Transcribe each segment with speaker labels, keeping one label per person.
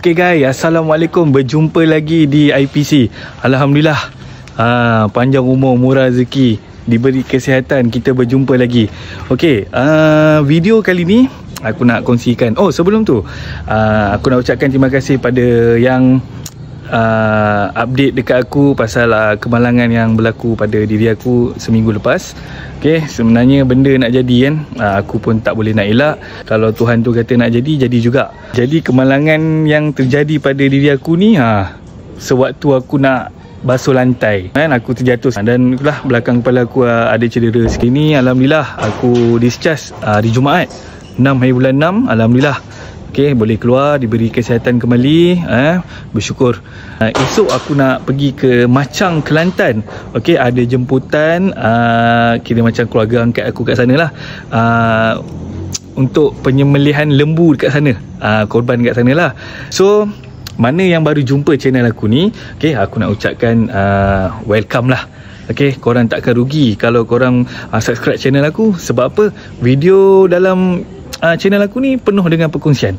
Speaker 1: Okey guys, Assalamualaikum. Berjumpa lagi di IPC. Alhamdulillah, panjang umur, murah rezeki, diberi kesihatan, kita berjumpa lagi. Okey, video kali ni aku nak kongsikan. Oh, sebelum tu aku nak ucapkan terima kasih pada yang update dekat aku pasal kemalangan yang berlaku pada diri aku seminggu lepas. Okay, sebenarnya benda nak jadi kan, aku pun tak boleh nak elak. Kalau Tuhan tu kata nak jadi, jadi juga. Jadi kemalangan yang terjadi pada diri aku ni, sewaktu aku nak basuh lantai kan, aku terjatuh dan itulah belakang kepala aku ada cedera sikit ni. Alhamdulillah aku discharge hari Jumaat 6 hari bulan 6. Alhamdulillah, okey, boleh keluar, diberi kesihatan kembali, bersyukur. Esok aku nak pergi ke Machang, Kelantan. Okey, ada jemputan, kira macam keluarga angkat aku kat sana lah, untuk penyembelihan lembu dekat sana, korban kat sana lah. So mana yang baru jumpa channel aku ni, okey, aku nak ucapkan welcome lah. Okey, korang takkan rugi kalau korang subscribe channel aku. Sebab apa? Video dalam channel aku ni penuh dengan perkongsian,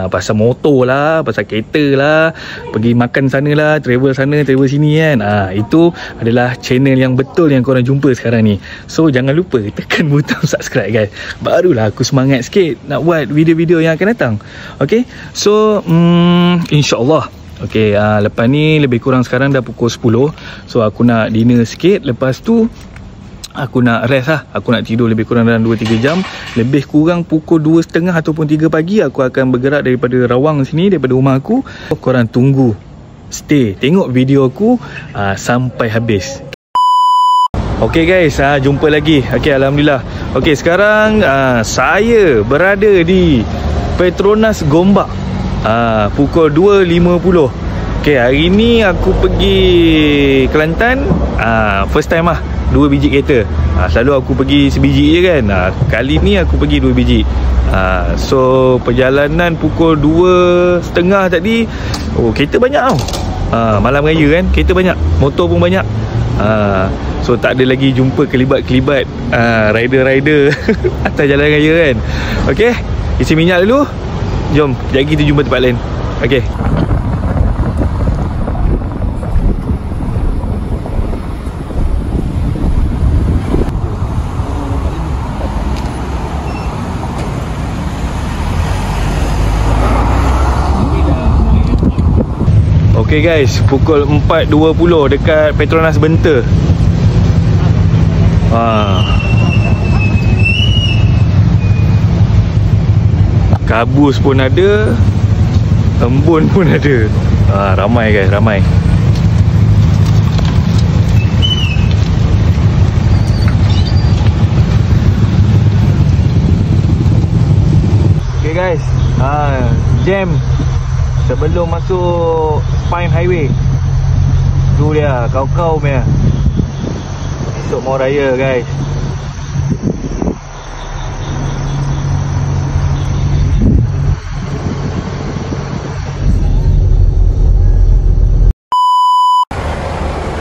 Speaker 1: pasal motor lah, pasal kereta lah, pergi makan sana lah, travel sana, travel sini kan. Itu adalah channel yang betul yang korang jumpa sekarang ni. So jangan lupa tekan butang subscribe guys, barulah aku semangat sikit nak buat video-video yang akan datang. Okay, so InsyaAllah. Okay, lepas ni lebih kurang sekarang dah pukul 10. So aku nak dinner sikit, lepas tu aku nak rest lah. Aku nak tidur lebih kurang dalam 2-3 jam. Lebih kurang pukul 2.30 ataupun 3 pagi aku akan bergerak daripada Rawang sini, daripada rumah aku. Korang tunggu, stay, tengok video aku sampai habis. Ok guys, jumpa lagi. Ok, Alhamdulillah. Ok, sekarang saya berada di Petronas Gombak, pukul 2.50. Ok, hari ni aku pergi Kelantan, first time lah, 2 biji kereta. Selalu aku pergi sebiji je kan. Kali ni aku pergi 2 biji. So perjalanan pukul 2.30 tadi. Oh, kereta banyak tau. Malam raya kan, kereta banyak, motor pun banyak. So tak ada lagi jumpa kelibat-kelibat rider-rider atas jalan raya kan. Okay, isi minyak dulu. Jom, sekejap lagi kita jumpa tempat lain. Okay. Okay guys, pukul 4.20 dekat Petronas Benta. Kabus pun ada, embun pun ada. Ramai guys, ramai. Okay guys, jam sebelum masuk Spine Highway. Tu dia, kau-kau punya. Esok mau raya guys.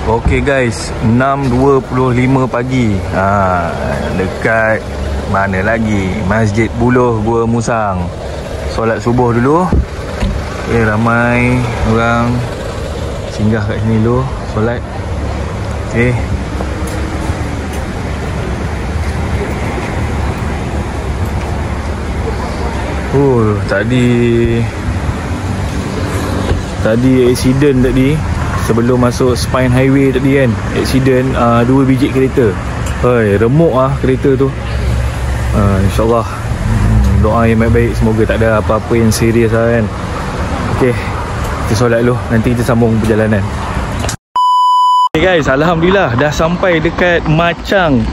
Speaker 1: Ok guys, 6.25 pagi. Dekat mana lagi? Masjid Buloh, Gua Musang. Solat subuh dulu. Ramai orang singgah kat sini dulu, solat. Tadi accident tadi sebelum masuk Spine Highway tadi kan. Accident 2 biji kereta. Remuk kereta tu. InsyaAllah doa yang baik-baik, semoga tak ada apa-apa yang serius kan. Okay, kita solat dulu, nanti kita sambung perjalanan. Okay guys, Alhamdulillah dah sampai dekat Machang.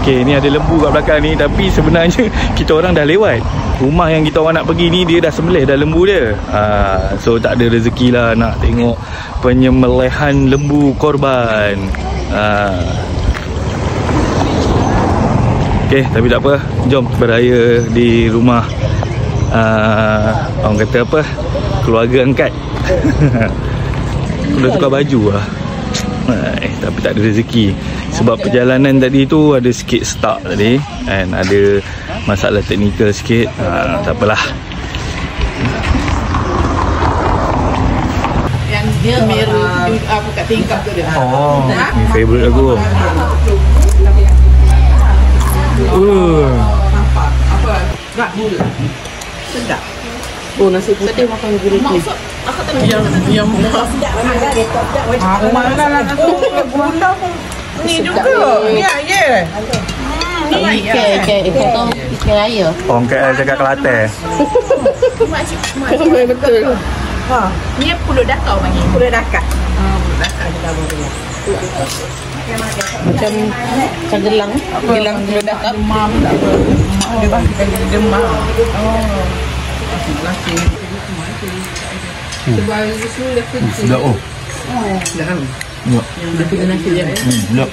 Speaker 1: Okay, ni ada lembu kat belakang ni, tapi sebenarnya kita orang dah lewat. Rumah yang kita orang nak pergi ni, dia dah sembelih dah lembu dia. So tak ada rezeki lah nak tengok penyembelihan lembu korban. Okay, tapi tak apa, jom beraya di rumah orang kata apa, keluarga angkat. Aku dah tukar baju lah, tapi tak ada rezeki. Sebab perjalanan tadi tu ada sikit stuck tadi, and ada masalah teknikal sikit. Tak apalah.
Speaker 2: Dia merah apa kat tingkap tu dia.
Speaker 1: Oh, ni favourite aku.
Speaker 2: Apa? Rak gula. Sedap. Oh, nasi putih makan gula tu. Aku tak yang sedap mana. Aku mana nak gula pun. Ni juga. Ya.
Speaker 3: Ikan raya.
Speaker 1: Orang KL cakap Kelantan.
Speaker 2: Betul.
Speaker 3: Ni pulut dakar panggil.
Speaker 2: Pulut dakar. Pulut dakar kita boleh. Macam gelang pulut dakar. Demam tak apa. Dia bangkitkan jadi demam. Oh. Laki. Sebab itu dah kerja.
Speaker 1: Sedap oh.
Speaker 2: Dah kan? Dah kerja nasi dia.
Speaker 1: Sedap.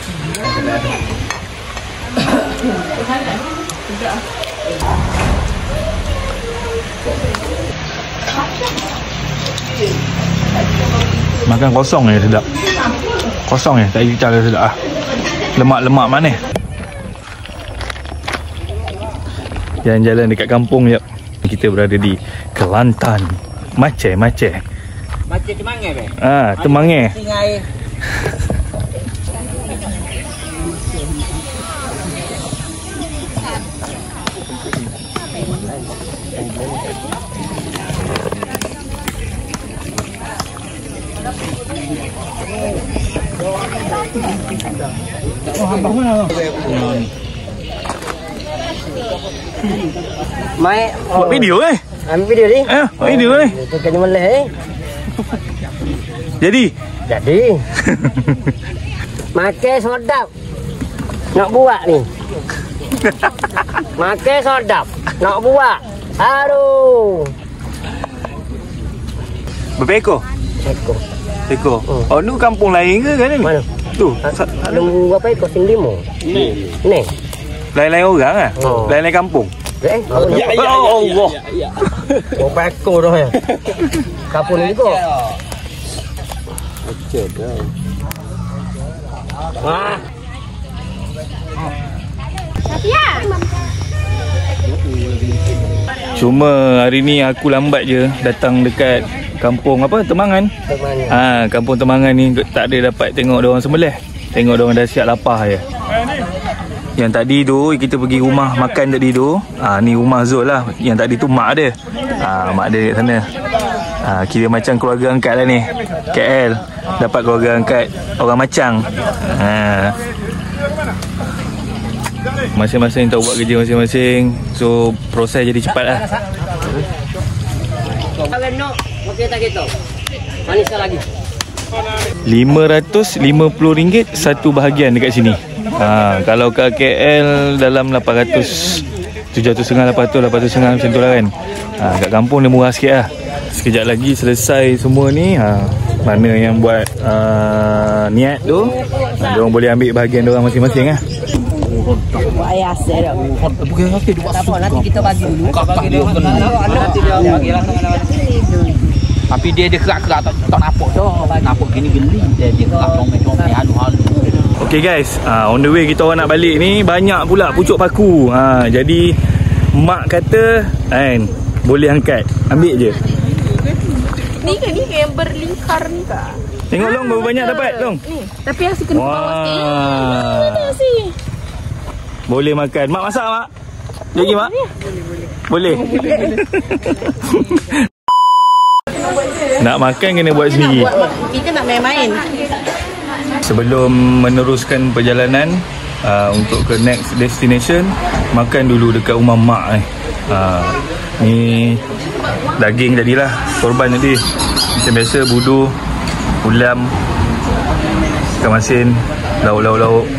Speaker 1: Makan kosong je sedap. Kosong je, tak ada sedap ah. Lemak-lemak manis. Jalan-jalan dekat kampung jap. Kita berada di Kelantan. Maceh.
Speaker 4: Macam Temangai be.
Speaker 1: Temangai.
Speaker 4: Singai.
Speaker 1: Abang mana?
Speaker 4: Mai
Speaker 1: Buat video
Speaker 4: ambil video ni.
Speaker 1: Buat video ni.
Speaker 4: Tekan Malay.
Speaker 1: Jadi.
Speaker 4: Makan sedap. Nak buat ni. Makan sedap. Nak buat. Aduh.
Speaker 1: Berapa ekor? Ekor. Oh, ni kampung lain ke kan ni?
Speaker 4: Mana?
Speaker 1: Tu.
Speaker 4: Ada berapa ekor? 5. Ni.
Speaker 1: Lain-lain orang ah?
Speaker 4: Oh.
Speaker 1: Lain-lain kampung.
Speaker 4: Ya.
Speaker 1: Allah.
Speaker 4: Berapa ekor dah ya? Kampung ni juga. Wah.
Speaker 1: Cuma hari ni aku lambat je datang dekat kampung apa? Temangan. Kampung Temangan ni tak ada dapat tengok diorang sembelih. Tengok diorang dah siap lapar je. Yang tadi tu kita pergi rumah makan tadi tu. Ni rumah Zul lah. Yang tadi tu mak dia. Mak dia kat sana. Kira macam keluarga angkat lah ni. KL dapat keluarga angkat orang Macang. Masing-masing tahu buat kerja masing-masing. So proses jadi cepat lah. RM550 satu bahagian dekat sini. Kalau kat KL dalam 800, 750, 800 macam tu lah kan. Kat kampung dia murah sikit lah. Sekejap lagi selesai semua ni. Mana yang buat niat tu, diorang boleh ambil bahagian diorang masing-masing lah.
Speaker 3: Ayah saya.
Speaker 4: Bukan kaki dia buat apa, nanti kita bagi dulu.
Speaker 2: Bagi dia nanti dia bagi lah.
Speaker 4: Tapi dia kerak-kerak tak nampak dah. Nampak gini-gini dia kerak comel-comel halu-halu.
Speaker 1: Okay guys, on the way kita orang nak balik ni banyak pula pucuk paku. Jadi mak kata kan boleh angkat. Ambil je.
Speaker 3: Ni kan yang berlingkar ni kak.
Speaker 1: Tengok Long berapa banyak dapat Long.
Speaker 3: Ni, tapi yang si kena bawah sikit. Ada si.
Speaker 1: Boleh makan. Mak masak mak? Jadi mak? Boleh. Nak makan kena buat sendiri.
Speaker 3: Kita nak main-main.
Speaker 1: Sebelum meneruskan perjalanan untuk ke next destination, makan dulu dekat rumah mak ni. Ni daging tadilah, korban tadi. Macam biasa budu, ulam, ikan masin, lauk-lauk.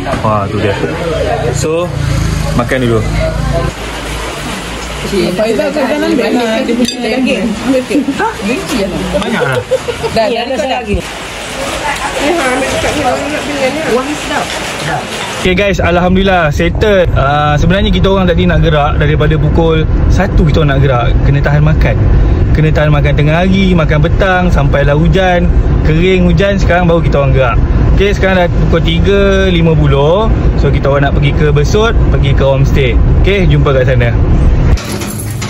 Speaker 1: Tu dia. So, makan dulu.
Speaker 2: Faizal kan ambil dia punya daging. Ambil ke?
Speaker 1: Banyak lah.
Speaker 2: Dah ada lagi.
Speaker 1: Okay guys, Alhamdulillah settled. Sebenarnya kita orang tadi nak gerak daripada pukul 1 kita orang nak gerak. Kena tahan makan. Kena tahan makan tengah hari, makan petang, sampailah hujan. Kering hujan, sekarang baru kita orang gerak. Okay, sekarang dah pukul 3.50. So kita orang nak pergi ke Besut, pergi ke homestay. Okay, jumpa kat sana.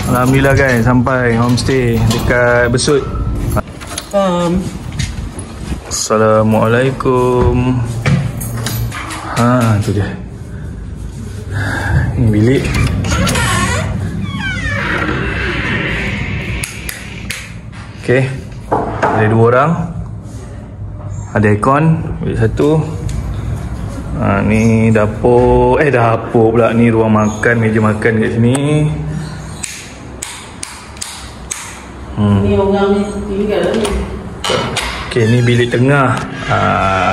Speaker 1: Alhamdulillah guys, sampai homestay dekat Besut. Assalamualaikum. Tu dia. Ini bilik. Okey. Ada 2 orang. Ada aircon, bilik 1. Ni dapur. Dapur pula. Ni ruang makan, meja makan kat sini.
Speaker 2: Ni orang ni tinggal ni.
Speaker 1: Okey, ni bilik tengah.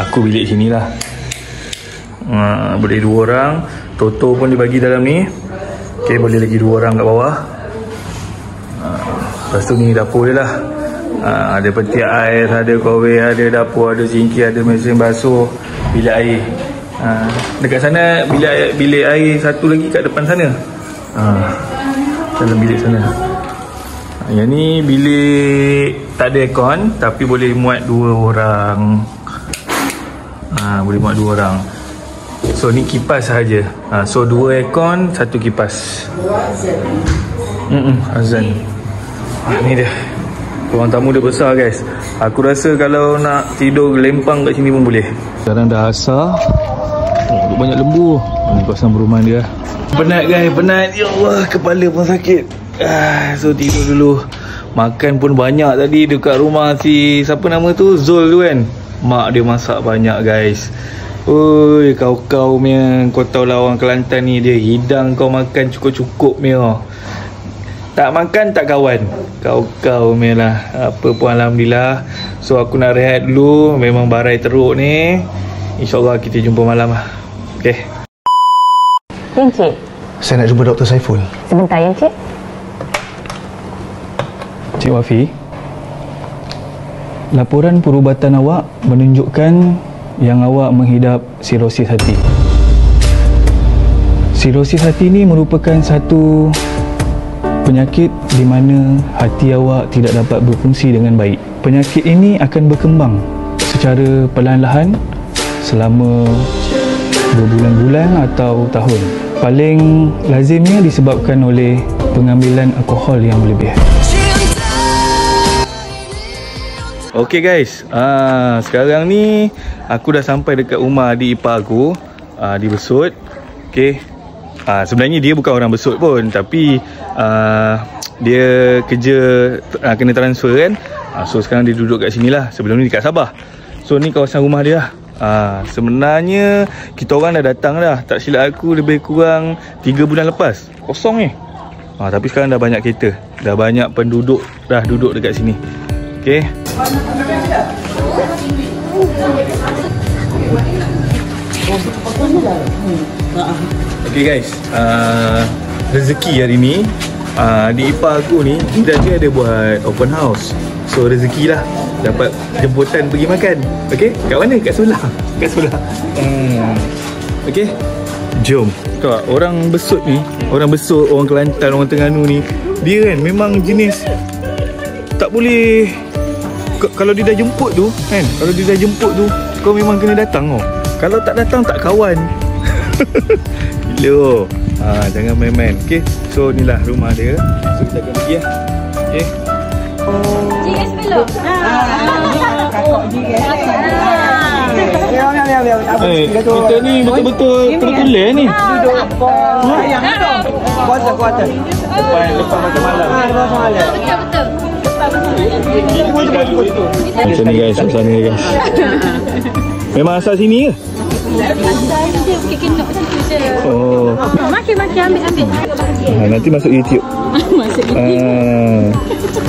Speaker 1: Aku bilik sini lah. Boleh 2 orang. Toto pun dibagi dalam ni. Okey, boleh lagi 2 orang kat bawah. Lepas tu ni dapur dia lah. Ada peti air, ada kawe, ada dapur, ada sinki, ada mesin basuh, bilik air. Dekat sana bilik air satu lagi kat depan sana. Dalam bilik sana. Yang ni bilik tak ada aircon tapi boleh muat 2 orang. Boleh muat 2 orang. So ni kipas sahaja. So 2 aircon, 1 kipas. Azan. Ni dia. Ruang tamu dia besar guys. Aku rasa kalau nak tidur lempang kat sini pun boleh. Sekarang dah asar. Banyak lembu. Ni kawasan perumahan dia. Penat guys, penat. Ya Allah, kepala pun sakit. So tidur dulu. Makan pun banyak tadi dekat rumah si siapa nama tu, Zul tu kan. Mak dia masak banyak guys. Oi, kau punya, kau tahu lah orang Kelantan ni, dia hidang kau makan cukup-cukup punya. Tak makan tak kawan. Kau punya lah. Apa pun alhamdulillah. So aku nak rehat dulu. Memang barai teruk ni. InsyaAllah kita jumpa malam lah. Okay.
Speaker 5: Encik,
Speaker 6: saya nak jumpa Dr. Saiful.
Speaker 5: sebentar ya Encik.
Speaker 1: Cik Wafi, laporan perubatan awak menunjukkan yang awak menghidap sirosis hati. Sirosis hati ni merupakan satu penyakit di mana hati awak tidak dapat berfungsi dengan baik. Penyakit ini akan berkembang secara perlahan-lahan selama berbulan-bulan atau tahun. Paling lazimnya disebabkan oleh pengambilan alkohol yang berlebih. Okay guys, sekarang ni aku dah sampai dekat rumah adik ipar aku di Besut. Okay, sebenarnya dia bukan orang Besut pun, tapi dia kerja kena transfer kan. So sekarang dia duduk kat sini lah. Sebelum ni dekat Sabah. So ni kawasan rumah dia lah. Sebenarnya kita orang dah datang dah. Tak silap aku lebih kurang 3 bulan lepas. Kosong ni. Tapi sekarang dah banyak kereta. Dah banyak penduduk dah duduk dekat sini. Okay. Okay guys, rezeki hari ni adik ipar aku ni dia ada buat open house. So rezeki lah, dapat jemputan pergi makan. Okay, kat mana? Kat Sulah. Kat Sulah. Okay, jom. Kak, orang Besut ni, orang Besut, orang Kelantan, orang Terengganu ni, dia kan memang jenis tak boleh. Kalau dia dah jemput tu kan, kalau dia dah jemput tu, kau memang kena datang tau. Kalau tak datang tak kawan. Gila. Jangan main-main. Okay, so inilah rumah dia. So kita akan pergi lah. Okay.
Speaker 3: GS belum?
Speaker 2: Kakak GS.
Speaker 1: Kita ni betul-betul tertulis ni.
Speaker 2: Duduk sayang tu. Kuasa. Lepas makan malam.
Speaker 3: Betul.
Speaker 1: Macam ni guys, macam ni guys. Memang asal sini ke?
Speaker 3: Asal dia kena macam tu je.
Speaker 1: Oh.
Speaker 3: Makin ambil.
Speaker 1: Nanti masuk YouTube.
Speaker 3: Masuk YouTube.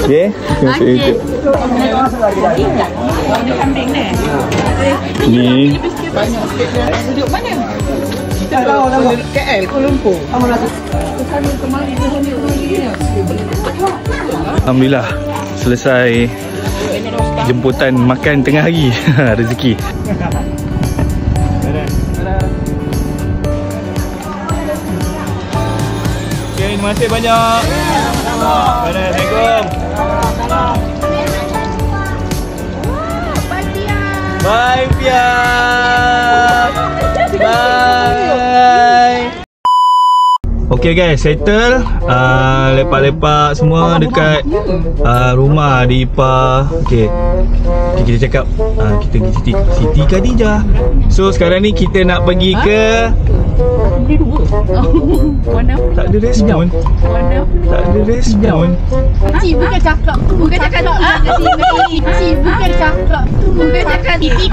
Speaker 1: Okay, masuk YouTube. Ni
Speaker 2: Duduk mana? Kita tahu KL, Kuala Lumpur.
Speaker 1: alhamdulillah selesai jemputan makan tengah hari. Rezeki. Okay, terima kasih banyak. Assalamualaikum. Bye Pia. Bye. Okay guys, settle. Lepak-lepak semua dekat rumah di ipar. Okay, kita cakap Kita pergi Siti Khadijah. So sekarang ni kita nak pergi ke
Speaker 3: Mana?
Speaker 1: tak ada respon.
Speaker 3: Mana?
Speaker 1: Tak ada respon.
Speaker 3: Cik bukan cakap tu. Bukan cakap tu. Cik bukan cakap tu. Bukan cakap Titi.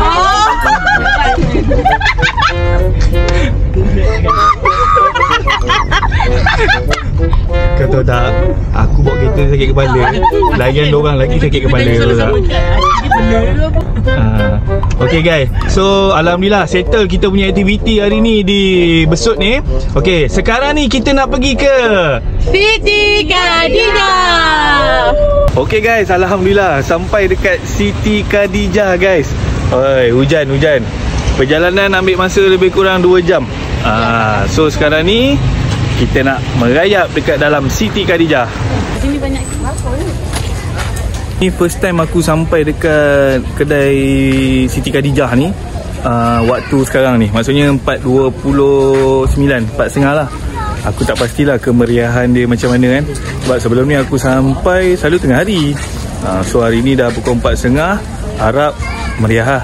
Speaker 1: Kau tahu tak, aku bawa kereta sakit kepala. Lagian diorang lagi sakit kepala. Okay guys, so alhamdulillah settle kita punya aktiviti hari ni di Besut ni. Okay, sekarang ni kita nak pergi ke
Speaker 3: Siti Khadijah.
Speaker 1: Okay guys, alhamdulillah sampai dekat Siti Khadijah guys. Oi, hujan. Perjalanan ambil masa lebih kurang 2 jam. So sekarang ni kita nak merayap dekat dalam Siti Khadijah.
Speaker 3: Sini banyak kelapa ni.
Speaker 1: Ni first time aku sampai dekat kedai Siti Khadijah ni. Waktu sekarang ni, maksudnya 4.29, 4.30 lah. Aku tak pastilah kemeriahan dia macam mana kan. Sebab sebelum ni aku sampai selalu tengah hari. So hari ni dah pukul 4.30, harap meriah lah.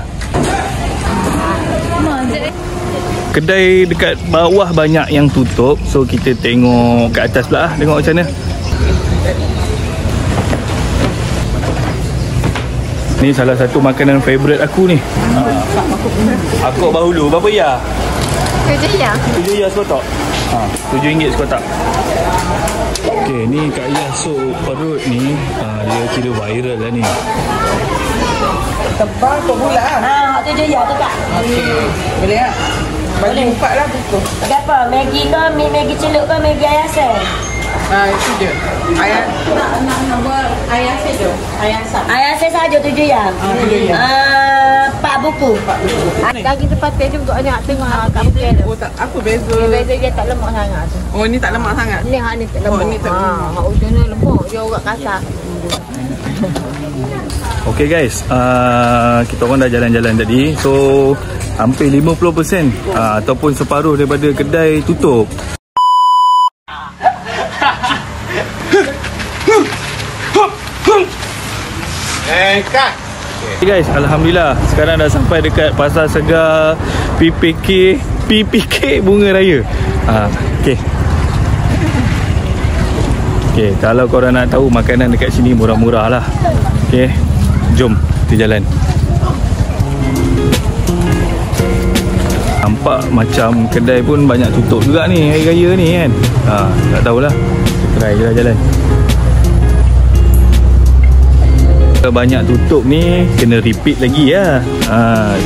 Speaker 1: Kedai dekat bawah banyak yang tutup. So kita tengok kat atas pula lah, tengok macam mana. Ni salah satu makanan favourite aku ni. Akok bahulu, berapa ya? RM7 sekotak. RM7 sekotak. Okay, ni Kak Yah sup perut ni. Dia kira viral lah ni.
Speaker 2: Tebal kau pula lah.
Speaker 5: RM7 tu Kak.
Speaker 2: Okey. Boleh tak? Bagi 4 lah buku.
Speaker 5: Apa? Maggi ke? Maggi celup ke? Maggi ayam sel?
Speaker 2: Itu je. Ayam. Nak buat ayam sel je.
Speaker 5: Ayam sel saja RM7. 4 buku.
Speaker 3: Daging sepatin tu untuk anak tengah kat bukan tu.
Speaker 2: Oh tak, apa beza?
Speaker 3: Beza dia tak lemak sangat tu.
Speaker 2: Oh ni tak lemak sangat.
Speaker 3: Ni hak ni tak lemak.
Speaker 2: Oh, ni tak lemak.
Speaker 3: Hak ujung ni lemak, dia orang kasar.
Speaker 1: Okay guys, kita orang dah jalan-jalan tadi. So hampir 50% ataupun separuh daripada kedai tutup. Okay guys, alhamdulillah sekarang dah sampai dekat Pasar Segar PPK Bunga Raya. Okay, kalau korang nak tahu makanan dekat sini murah-murah lah. Okay, jom kita jalan. Nampak macam kedai pun banyak tutup juga ni hari raya ni kan. Tak tahulah, try je lah jalan. Banyak tutup ni kena repeat lagi lah.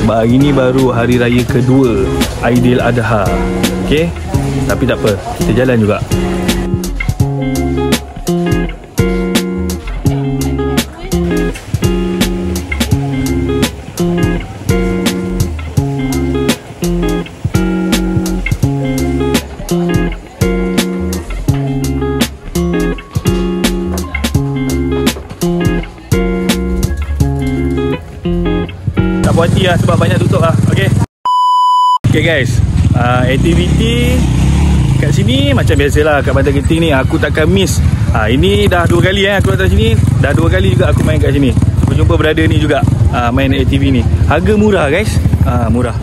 Speaker 1: Sebab hari ni baru hari raya kedua Aidiladha. Okay, tapi tak apa, kita jalan juga. Tak puas hati lah sebab banyak tutup lah. Okay guys, aktiviti kat sini macam biasalah kat Pantai Genting ni. Aku takkan miss. Ini dah 2 kali aku datang sini. Dah 2 kali juga aku main kat sini. Aku jumpa brother ni juga main ATV ni. Harga murah guys, murah.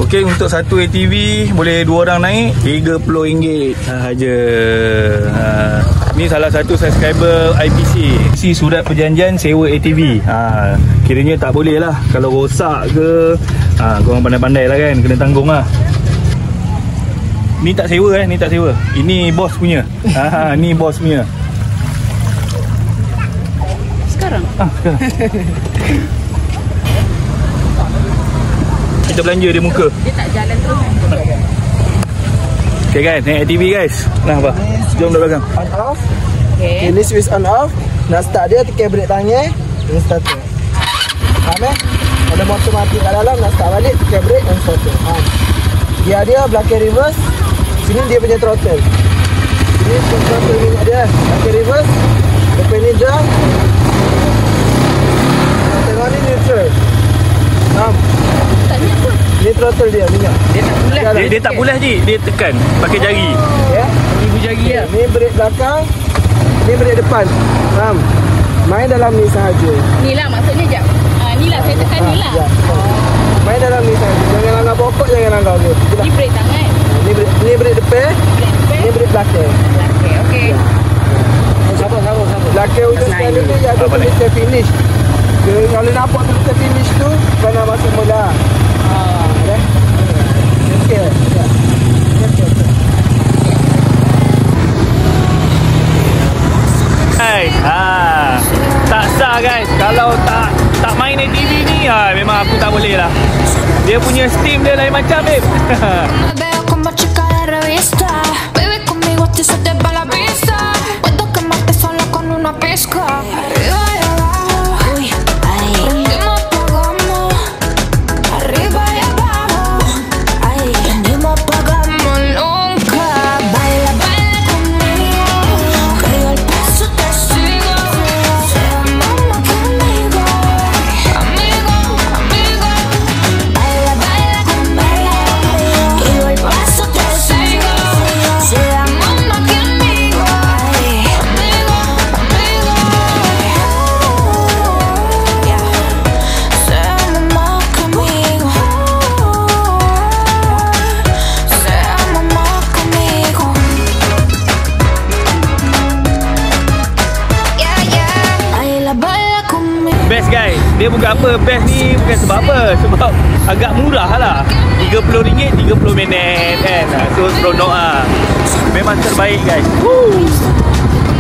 Speaker 1: Okay, untuk satu ATV boleh 2 orang naik, RM30 sahaja. Ni salah satu subscriber IPC. Si surat perjanjian sewa ATV. Kiranya tak boleh lah. Kalau rosak ke, korang pandai-pandai lah kan, kena tanggung lah. Ni tak sewa ni tak sewa. Ini bos punya. Ni bos punya.
Speaker 3: Sekarang?
Speaker 1: Sekarang. Kita belanja dia muka.
Speaker 3: Dia tak jalan terus.
Speaker 1: Okay guys, naik ATV guys. Nah apa? Jom dah belakang.
Speaker 2: On off. Okay. Ini switch on off. Nak start dia tekan brake tangan. Ini starter. Faham Ada motor mati kat dalam, nak start balik tekan brake dan starter. Gear dia belakang reverse. Sini dia punya throttle. Ini throttle minyak dia. Belakang reverse. Depan ni jam. Tengok ni neutral. Faham? Ni throttle dia minyak.
Speaker 3: Dia tak bulat.
Speaker 1: Dia tak bulat je, dia tekan pakai jari.
Speaker 2: Ya.
Speaker 3: Ibu jari lah.
Speaker 2: Ni brake belakang. Ni brake depan. Faham? Main dalam ni sahaja.
Speaker 3: Ni lah maksudnya jap. ni lah, saya tekan ni lah.
Speaker 2: Main dalam ni saya. Jangan langgar pokok, jangan langgar tu.
Speaker 3: Ni brake tangan.
Speaker 2: Ni brake depan. Ni brake belakang.
Speaker 3: Okey.
Speaker 2: Sabar. Belakang ujung sekali tu dia ada tulisan finish. Kalau nampak tulisan finish tu, kena masuk mula. Dah. Okey.
Speaker 1: Guys, tak sah guys. Kalau tak main ATV ni, memang aku tak boleh lah. Dia punya steam dia lain macam, babe.
Speaker 6: Veo como chica de revista. Baby, conmigo te de la vista. Puedo quemarte solo con una pizca. Arriba y abajo. Uy, ay. Prendimos, apagamos. Arriba y abajo. Ay. Prendimos, apagamos nunca. Baila, baila conmigo. Que yo el paso te sigo. Sea mamá conmigo. Amigo. Baila, baila conmigo. Que yo el paso te sigo. Sea mamá conmigo. Amigo. Yeah. Sea mamá conmigo. Sea mamá conmigo. Baila, baila conmigo.
Speaker 1: Best guys. Dia bukan apa, best ni bukan sebab apa. Sebab agak murah lah. RM30, 30 minit kan. So seronok lah. Memang terbaik guys.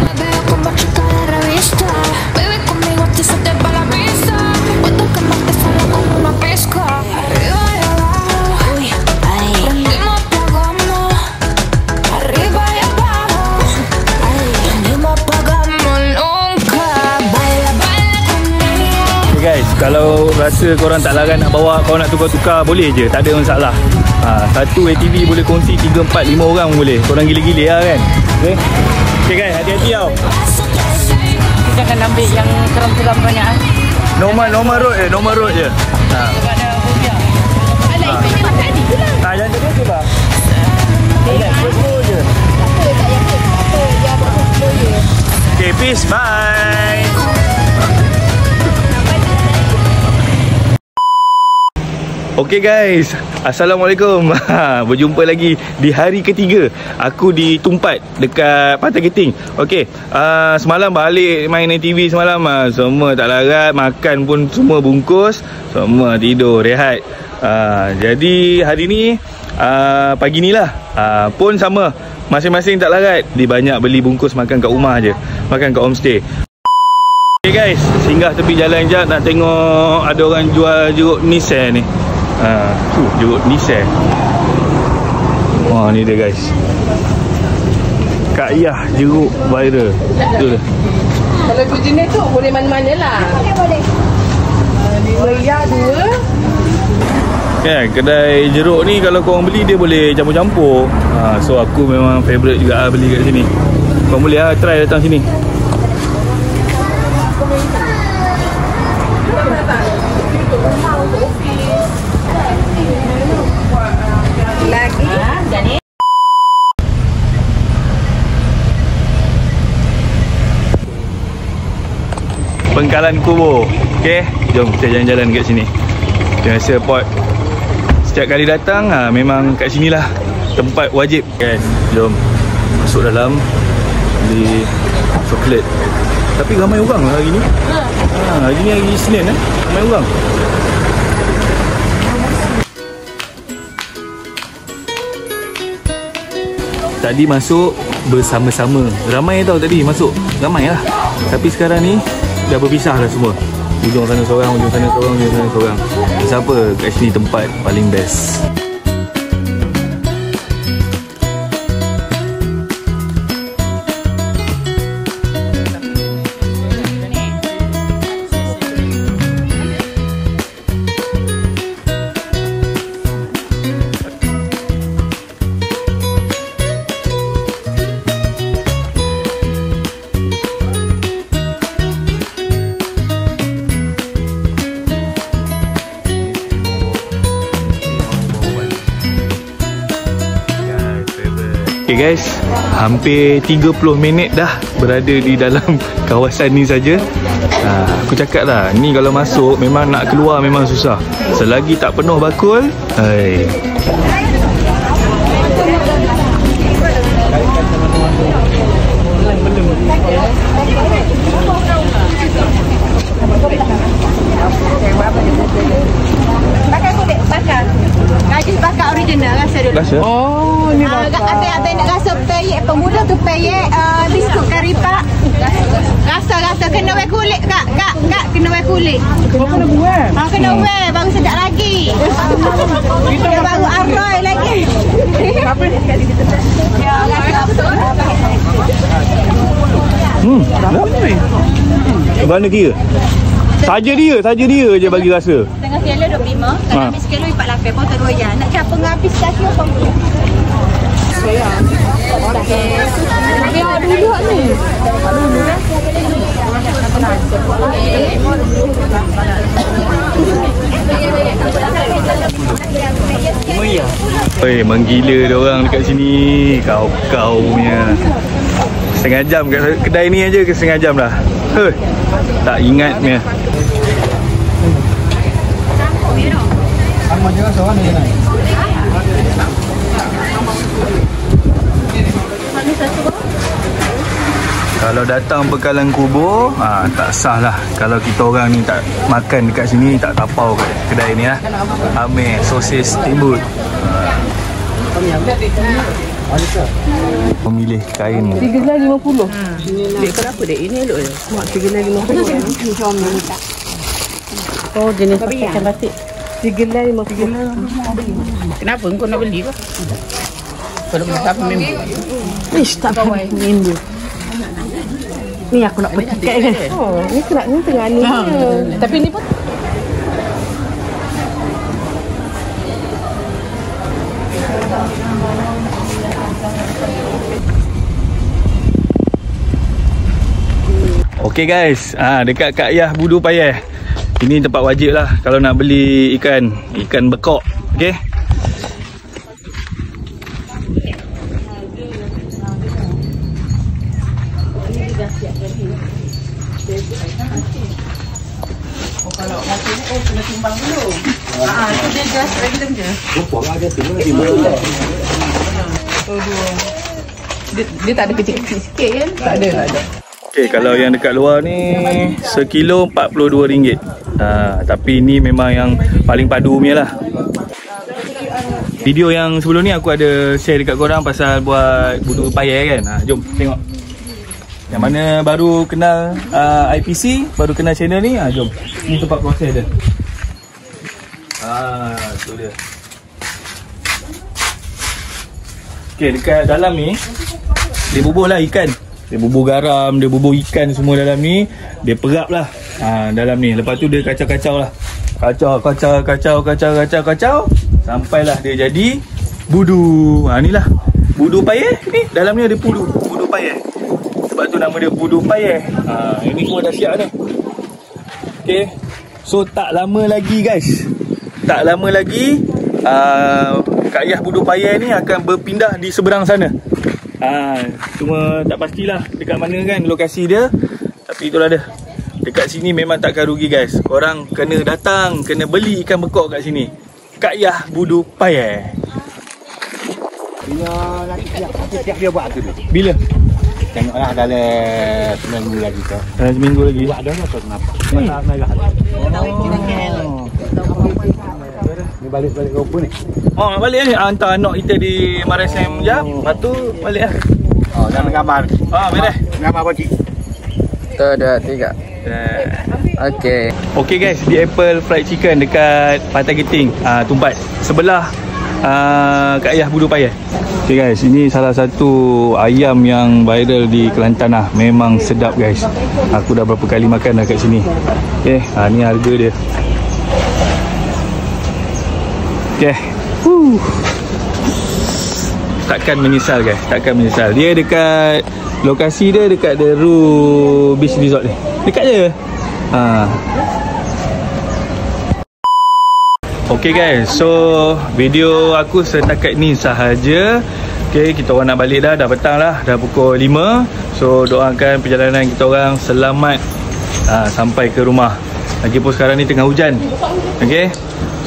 Speaker 6: Me veo como chica de revista. Baby, conmigo te de la vista. Puedo quemarte solo con una pizca. Arriba y abajo. Uy, ay. Prendimos, apagamos. Arriba y abajo. Ay. Prendimos, apagamos nunca. Baila, baila conmigo.
Speaker 1: Okay guys, kalau rasa korang tak larat nak bawa, korang nak tukar-tukar, boleh je, tak ada masalah. Satu ATV boleh kongsi 3, 4, 5 orang boleh. Korang gila-gila lah kan. Okay guys, hati-hati tau.
Speaker 3: Jangan ambil yang keram-keram banyak.
Speaker 1: Normal road je.
Speaker 3: Sebab ada fobia. Alah, itu yang tadi tu lah.
Speaker 1: Yang tadi tu bah. Slow je. Okay, peace, bye. Okay guys, Assalamualaikum. Berjumpa lagi di hari ketiga aku di Tumpat dekat Pantai Keting. Okay, semalam balik main ATV semalam, semua tak larat, makan pun semua bungkus, semua tidur, rehat. Jadi hari ni pagi ni lah pun sama, masing-masing tak larat, dia banyak beli bungkus makan kat rumah je, makan kat homestay. Okay guys, singgah tepi jalan je nak tengok ada orang jual jeruk Nissan ni. Jeruk Nissan. Wah, ni dia guys. Kak Yah jeruk viral. Betul.
Speaker 2: Kalau tu jenis tu boleh mana-mana lah. Boleh. Meriah 2.
Speaker 1: Kan, kedai jeruk ni kalau korang beli dia boleh campur-campur. So aku memang favourite juga beli kat sini. Korang boleh try datang sini. Pengkalan Kubur. Okay, jom kita jalan-jalan kat sini. Dia rasa pot setiap kali datang memang kat sinilah tempat wajib kan. Jom masuk dalam, beli coklat. Tapi ramai orang lah hari ni. Hari ni hari Isnin ramai orang. Tadi masuk bersama-sama. Ramai tau tadi masuk. Ramai lah. Tapi sekarang ni dah berpisah dah semua. Ujung sana seorang, ujung sana seorang, ujung sana seorang. Siapa kat sini tempat paling best. Okay guys, hampir 30 minit dah berada di dalam kawasan ni saja. Aku cakap dah, ni kalau masuk memang nak keluar memang susah. Selagi tak penuh bakul,
Speaker 3: Bakar kulit, bakar. Gaji bakar original rasa dulu.
Speaker 1: Rasa?
Speaker 2: Oh, ni
Speaker 3: Ada nak rasa peyek pemuda tu peyek biskut kari pak. Rasa kena wei kulit kak kena wei kulit.
Speaker 2: kena buat.
Speaker 3: Kena wei baru sedap lagi. Dia baru aroy lagi.
Speaker 2: Apa ni?
Speaker 3: Ya, rasa.
Speaker 1: Mana kira? Saja dia je bagi rasa.
Speaker 3: Tengah kilo 25, kalau habis kilo 48, potong 2 jam. Nak campur dengan habis kaki apa pun. Biar dulu ni.
Speaker 1: Menggila dia orang dekat sini. Kau punya. Setengah jam kat kedai ni aja ke setengah jam dah. Tak ingat punya. Kalau datang bekalan kubur, tak sah lah. Kalau kita orang ni tak makan dekat sini, tak tapau kat kedai ni lah. Amir, sosis timbut. Memilih kain
Speaker 2: RM3.50. Dek, kenapa dek? Ini elok je. Smart RM3.50. Oh, jenis pakaian batik. RM3.50. Kenapa? Kau nak beli ke? Kalau beli siapa member? Ish, tak member. Ni aku nak pakai kan? Oh, ni tengah ni. Tapi ni pun
Speaker 1: Okay guys, dekat Kak Yah Budu Payeh. Ini tempat wajib lah kalau nak beli ikan bekok. Okay.
Speaker 2: kalau motor ni kena timbang dulu. Itu dia gas random je. Dia tak ada kecil-kecil sikit kan? Tak ada.
Speaker 1: Okay, kalau yang dekat luar ni sekilo RM42. Tapi ni memang yang paling padu punya lah. Video yang sebelum ni aku ada share dekat korang pasal buat Budu Payeh kan. Jom tengok. Yang mana baru kenal IPC, baru kenal channel ni, jom. Ni tempat proses dia. Tu dia. Okay, dekat dalam ni dia bubuh lah ikan. Dia bubuh garam, dia bubuh ikan semua dalam ni. Dia perap lah dalam ni. Lepas tu dia kacau-kacau lah. Kacau. Sampailah dia jadi Budu. Ni lah Budu Payeh ni. Dalam ni ada Budu Payeh. Sebab tu nama dia Budu Payeh. Ini semua dah siap ni. Okay. So tak lama lagi guys. Tak lama lagi Kak Yah Budu Payeh ni akan berpindah di seberang sana. Cuma tak pastilah dekat mana kan lokasi dia. Tapi itulah dia. Dekat sini memang takkan rugi guys. Korang kena datang, kena beli ikan bekok kat sini. Kak Yah Budu Payeh.
Speaker 4: Siap dia buat tu.
Speaker 1: Bila?
Speaker 4: Tengoklah dalam seminggu lagi tu.
Speaker 1: Dalam seminggu lagi.
Speaker 4: Buat dah atau kenapa? Tak merah. Ni balik ke ni?
Speaker 1: Balik ni. Hantar anak kita di Maresem jam. Lepas tu balik lah.
Speaker 4: Jangan gambar.
Speaker 1: Beres.
Speaker 4: Gambar apa cik?
Speaker 7: Tu, 2, 3. Okay.
Speaker 1: Okay guys, di Apple Fried Chicken dekat Pantai Geting, Tumpat, sebelah Kak Yah Budu Payeh. Okay guys, ini salah satu ayam yang viral di Kelantan lah. Memang sedap guys. Aku dah berapa kali makan dah kat sini. Okay, ni harga dia. Okay. Takkan menyesal guys, takkan menyesal. Dia dekat lokasi dia dekat The Ru Beach Resort ni. Dekat je. Okay guys, so video aku setakat ni sahaja. Okay, kita orang nak balik dah petang lah, dah pukul 5. So doakan perjalanan kita orang selamat sampai ke rumah. Lagipun sekarang ni tengah hujan. Okay,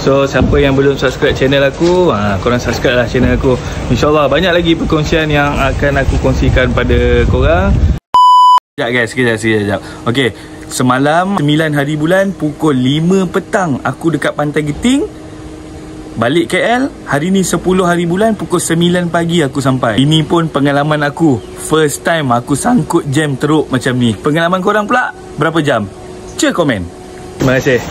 Speaker 1: so siapa yang belum subscribe channel aku, korang subscribe lah channel aku. InsyaAllah banyak lagi perkongsian yang akan aku kongsikan pada korang. Sekejap guys, sekejap. Okay, semalam 9 hari bulan pukul 5 petang aku dekat Pantai Geting. Balik KL, hari ni 10 hari bulan pukul 9 pagi aku sampai. Ini pun pengalaman aku, first time aku sangkut jam teruk macam ni. Pengalaman korang pula berapa jam? Komen. Terima kasih.